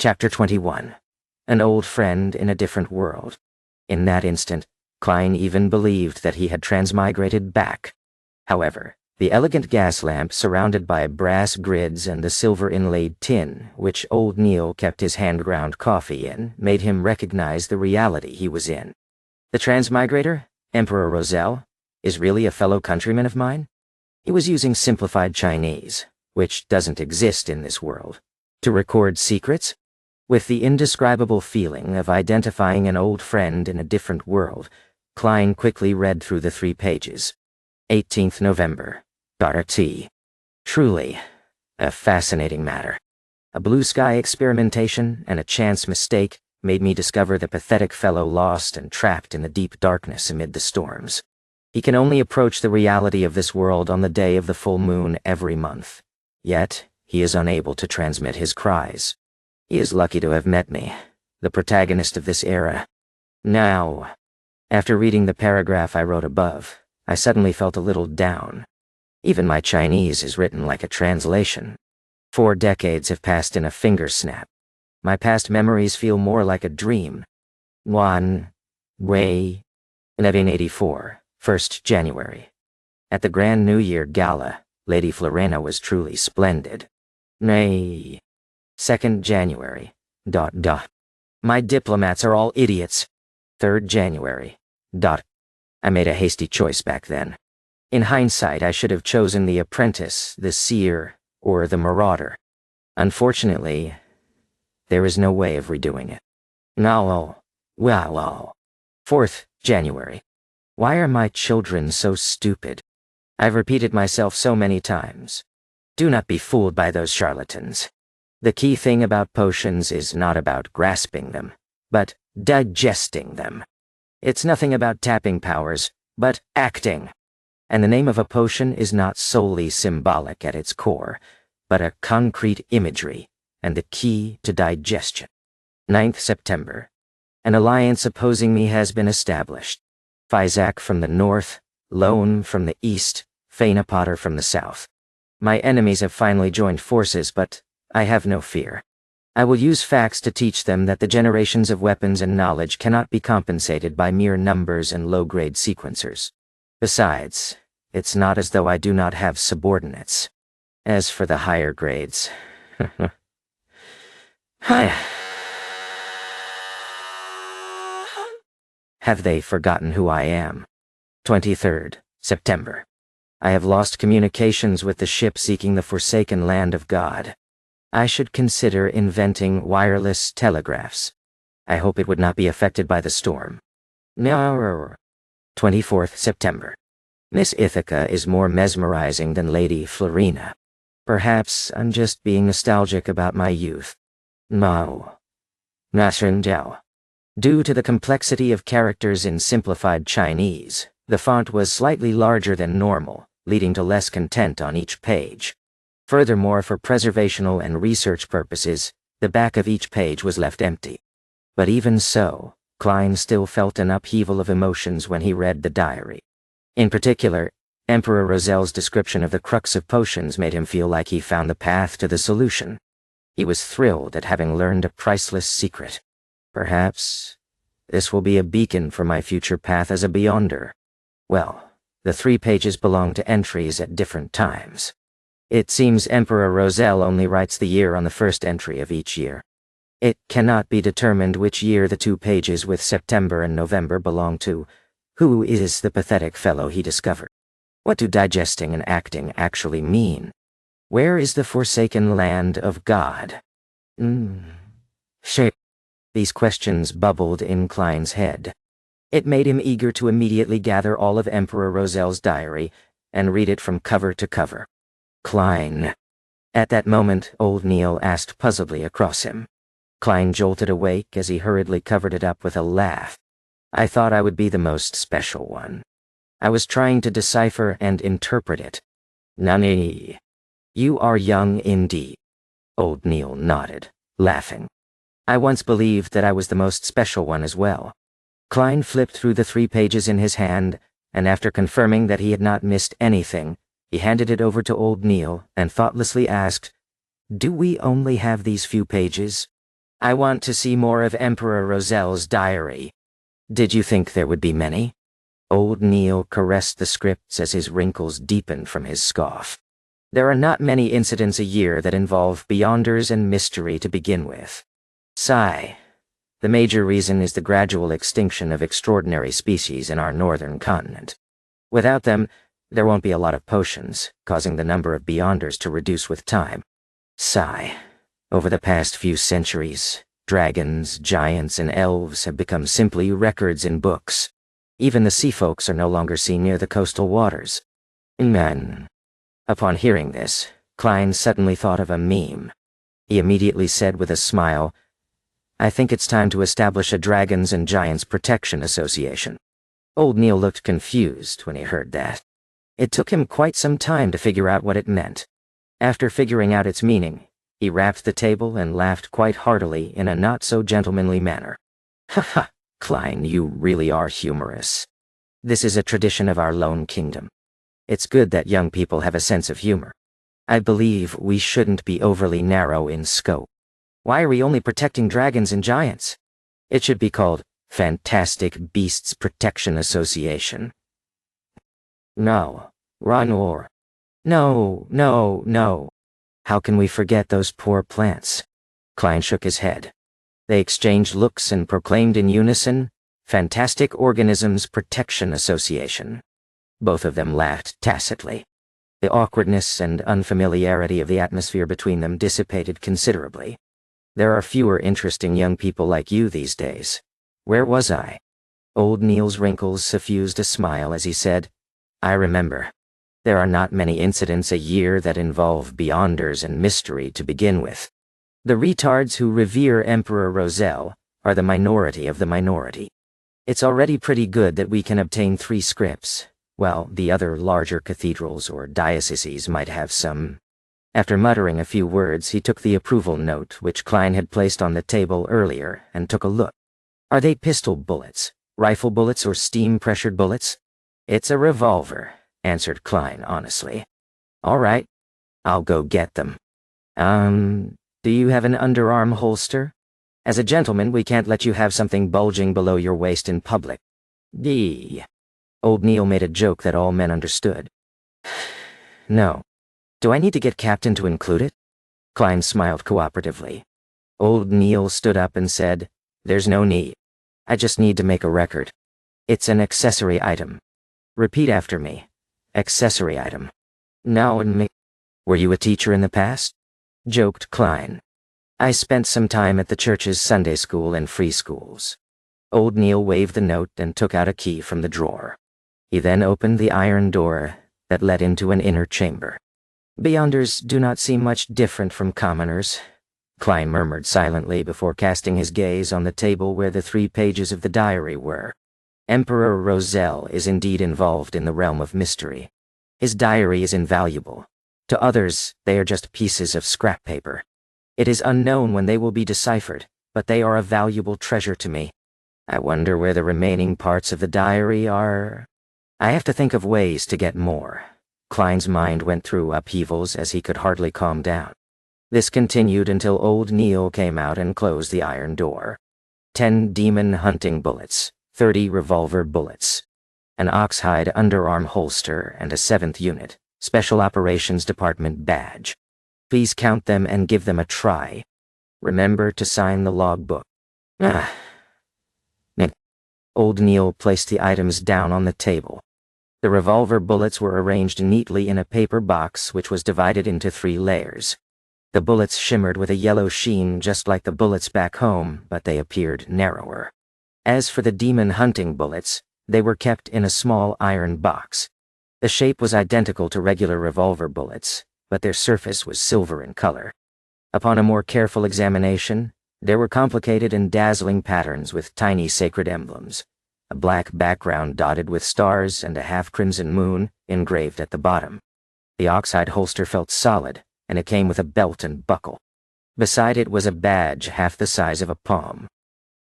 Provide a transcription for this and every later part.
Chapter 21. An old friend in a different world. In that instant, Klein even believed that he had transmigrated back. However, the elegant gas lamp surrounded by brass grids and the silver-inlaid tin, which old Neil kept his hand-ground coffee in, made him recognize the reality he was in. The transmigrator, Emperor Roselle, is really a fellow countryman of mine? He was using simplified Chinese, which doesn't exist in this world, to record secrets. With the indescribable feeling of identifying an old friend in a different world, Klein quickly read through the 3 pages. 18th November. T. Truly, a fascinating matter. A blue sky experimentation and a chance mistake made me discover the pathetic fellow lost and trapped in the deep darkness amid the storms. He can only approach the reality of this world on the day of the full moon every month. Yet, he is unable to transmit his cries. He is lucky to have met me, the protagonist of this era. Now, after reading the paragraph I wrote above, I suddenly felt a little down. Even my Chinese is written like a translation. 4 decades have passed in a finger snap. My past memories feel more like a dream. 1. Wei. 1184, 1st January. At the Grand New Year Gala, Lady Florena was truly splendid. Nay. 2nd January. My diplomats are all idiots. 3rd January. I made a hasty choice back then. In hindsight, I should have chosen the apprentice, the seer, or the marauder. Unfortunately, there is no way of redoing it. Wow. 4th January. Why are my children so stupid? I've repeated myself so many times. Do not be fooled by those charlatans. The key thing about potions is not about grasping them, but digesting them. It's nothing about tapping powers, but acting. And the name of a potion is not solely symbolic at its core, but a concrete imagery and the key to digestion. 9th September. An alliance opposing me has been established. Fizak from the north, Lone from the east, Fainapotter from the south. My enemies have finally joined forces, but I have no fear. I will use facts to teach them that the generations of weapons and knowledge cannot be compensated by mere numbers and low-grade sequencers. Besides, it's not as though I do not have subordinates. As for the higher grades... Have they forgotten who I am? 23rd September. I have lost communications with the ship seeking the forsaken land of God. I should consider inventing wireless telegraphs. I hope it would not be affected by the storm. 24th September. Miss Ithaca is more mesmerizing than Lady Florena. Perhaps I'm just being nostalgic about my youth. Due to the complexity of characters in simplified Chinese, the font was slightly larger than normal, leading to less content on each page. Furthermore, for preservational and research purposes, the back of each page was left empty. But even so, Klein still felt an upheaval of emotions when he read the diary. In particular, Emperor Roselle's description of the crux of potions made him feel like he found the path to the solution. He was thrilled at having learned a priceless secret. Perhaps this will be a beacon for my future path as a beyonder. Well, the 3 pages belong to entries at different times. It seems Emperor Roselle only writes the year on the first entry of each year. It cannot be determined which year the 2 pages with September and November belong to. Who is the pathetic fellow he discovered? What do digesting and acting actually mean? Where is the forsaken land of God? These questions bubbled in Klein's head. It made him eager to immediately gather all of Emperor Roselle's diary and read it from cover to cover. Klein. At that moment, old Neil asked puzzledly across him. Klein jolted awake as he hurriedly covered it up with a laugh. I thought I would be the most special one. I was trying to decipher and interpret it. Nani. You are young indeed. Old Neil nodded, laughing. I once believed that I was the most special one as well. Klein flipped through the 3 pages in his hand, and after confirming that he had not missed anything, he handed it over to old Neil and thoughtlessly asked, "Do we only have these few pages?" I want to see more of Emperor Roselle's diary. Did you think there would be many? Old Neil caressed the scripts as his wrinkles deepened from his scoff. There are not many incidents a year that involve beyonders and mystery to begin with. Sigh. The major reason is the gradual extinction of extraordinary species in our northern continent. Without them, there won't be a lot of potions, causing the number of beyonders to reduce with time. Sigh. Over the past few centuries, dragons, giants, and elves have become simply records in books. Even the sea folks are no longer seen near the coastal waters. Man. Upon hearing this, Klein suddenly thought of a meme. He immediately said with a smile, I think it's time to establish a Dragons and Giants Protection Association. Old Neil looked confused when he heard that. It took him quite some time to figure out what it meant. After figuring out its meaning, he rapped the table and laughed quite heartily in a not-so-gentlemanly manner. Ha ha, Klein, you really are humorous. This is a tradition of our lone kingdom. It's good that young people have a sense of humor. I believe we shouldn't be overly narrow in scope. Why are we only protecting dragons and giants? It should be called Fantastic Beasts Protection Association. No, run or. No, no, no. How can we forget those poor plants? Klein shook his head. They exchanged looks and proclaimed in unison, Fantastic Organisms Protection Association. Both of them laughed tacitly. The awkwardness and unfamiliarity of the atmosphere between them dissipated considerably. There are fewer interesting young people like you these days. Where was I? Old Neil's wrinkles suffused a smile as he said, I remember. There are not many incidents a year that involve beyonders and mystery to begin with. The retards who revere Emperor Roselle are the minority of the minority. It's already pretty good that we can obtain 3 scripts, while the other larger cathedrals or dioceses might have some. After muttering a few words, he took the approval note which Klein had placed on the table earlier and took a look. Are they pistol bullets, rifle bullets, or steam-pressured bullets? It's a revolver, answered Klein honestly. All right, I'll go get them. Do you have an underarm holster? As a gentleman, we can't let you have something bulging below your waist in public. Old Neil made a joke that all men understood. No. Do I need to get Captain to include it? Klein smiled cooperatively. Old Neil stood up and said, There's no need. I just need to make a record. It's an accessory item. Repeat after me. Accessory item. Now and me. Were you a teacher in the past? Joked Klein. I spent some time at the church's Sunday school and free schools. Old Neil waved the note and took out a key from the drawer. He then opened the iron door that led into an inner chamber. Beyonders do not seem much different from commoners, Klein murmured silently before casting his gaze on the table where the 3 pages of the diary were. Emperor Roselle is indeed involved in the realm of mystery. His diary is invaluable. To others, they are just pieces of scrap paper. It is unknown when they will be deciphered, but they are a valuable treasure to me. I wonder where the remaining parts of the diary are. I have to think of ways to get more. Klein's mind went through upheavals as he could hardly calm down. This continued until old Neil came out and closed the iron door. 10 demon hunting bullets, 30 revolver bullets, an oxhide underarm holster, and a 7th unit, Special Operations Department badge. Please count them and give them a try. Remember to sign the logbook. Old Neil placed the items down on the table. The revolver bullets were arranged neatly in a paper box which was divided into 3 layers. The bullets shimmered with a yellow sheen just like the bullets back home, but they appeared narrower. As for the demon hunting bullets, they were kept in a small iron box. The shape was identical to regular revolver bullets, but their surface was silver in color. Upon a more careful examination, there were complicated and dazzling patterns with tiny sacred emblems. A black background dotted with stars and a half-crimson moon engraved at the bottom. The oxhide holster felt solid, and it came with a belt and buckle. Beside it was a badge half the size of a palm.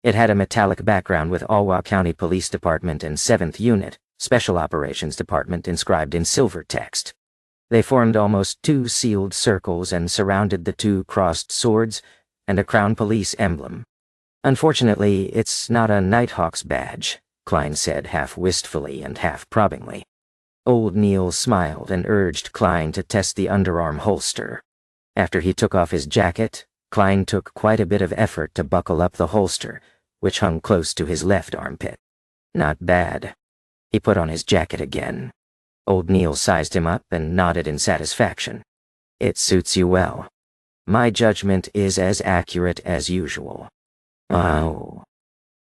It had a metallic background with Alwa County Police Department and 7th Unit, Special Operations Department inscribed in silver text. They formed almost 2 sealed circles and surrounded the 2 crossed swords, and a Crown Police emblem. Unfortunately, it's not a Nighthawk's badge, Klein said half wistfully and half probingly. Old Neil smiled and urged Klein to test the underarm holster. After he took off his jacket, Klein took quite a bit of effort to buckle up the holster, which hung close to his left armpit. Not bad. He put on his jacket again. Old Neil sized him up and nodded in satisfaction. It suits you well. My judgment is as accurate as usual. Oh.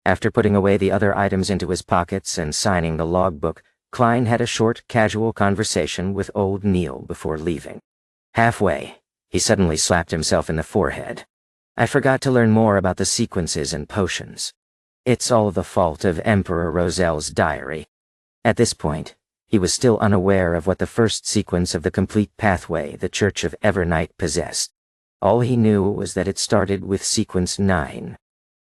After putting away the other items into his pockets and signing the logbook, Klein had a short, casual conversation with Old Neil before leaving. Halfway, he suddenly slapped himself in the forehead. I forgot to learn more about the sequences and potions. It's all the fault of Emperor Rosel's diary. At this point, he was still unaware of what the first sequence of the complete pathway the Church of Evernight possessed. All he knew was that it started with sequence 9.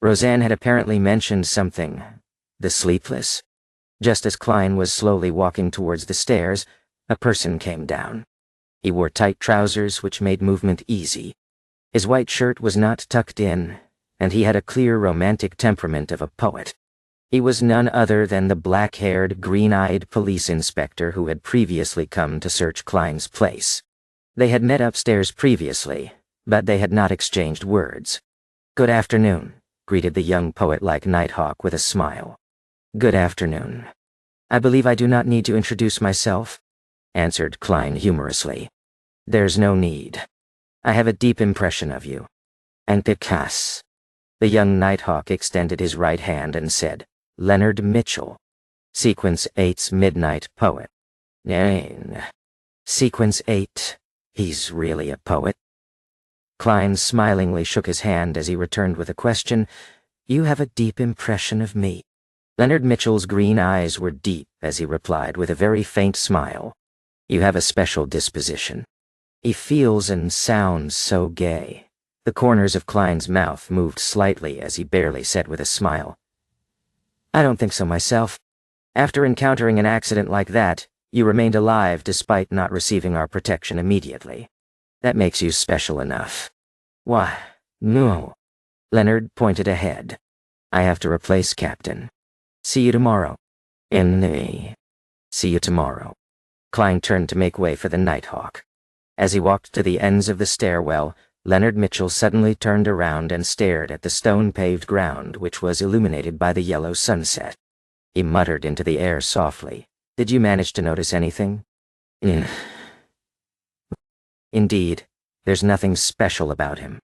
Roseanne had apparently mentioned something. The Sleepless? Just as Klein was slowly walking towards the stairs, a person came down. He wore tight trousers which made movement easy. His white shirt was not tucked in, and he had a clear romantic temperament of a poet. He was none other than the black-haired, green-eyed police inspector who had previously come to search Klein's place. They had met upstairs previously, but they had not exchanged words. "Good afternoon," greeted the young poet-like Nighthawk with a smile. "Good afternoon. I believe I do not need to introduce myself," answered Klein humorously. "There's no need. I have a deep impression of you. And Picasso." The young Nighthawk extended his right hand and said, "Leonard Mitchell, Sequence 8's Midnight Poet." Sequence 8. He's really a poet. Klein smilingly shook his hand as he returned with a question. "You have a deep impression of me." Leonard Mitchell's green eyes were deep as he replied with a very faint smile. "You have a special disposition." He feels and sounds so gay. The corners of Klein's mouth moved slightly as he barely said with a smile, "I don't think so myself. After encountering an accident like that, you remained alive despite not receiving our protection immediately. That makes you special enough." "Why, no." Leonard pointed ahead. "I have to replace Captain. See you tomorrow." See you tomorrow." Klein turned to make way for the Nighthawk. As he walked to the ends of the stairwell, Leonard Mitchell suddenly turned around and stared at the stone-paved ground which was illuminated by the yellow sunset. He muttered into the air softly, "Did you manage to notice anything?" Indeed, there's nothing special about him.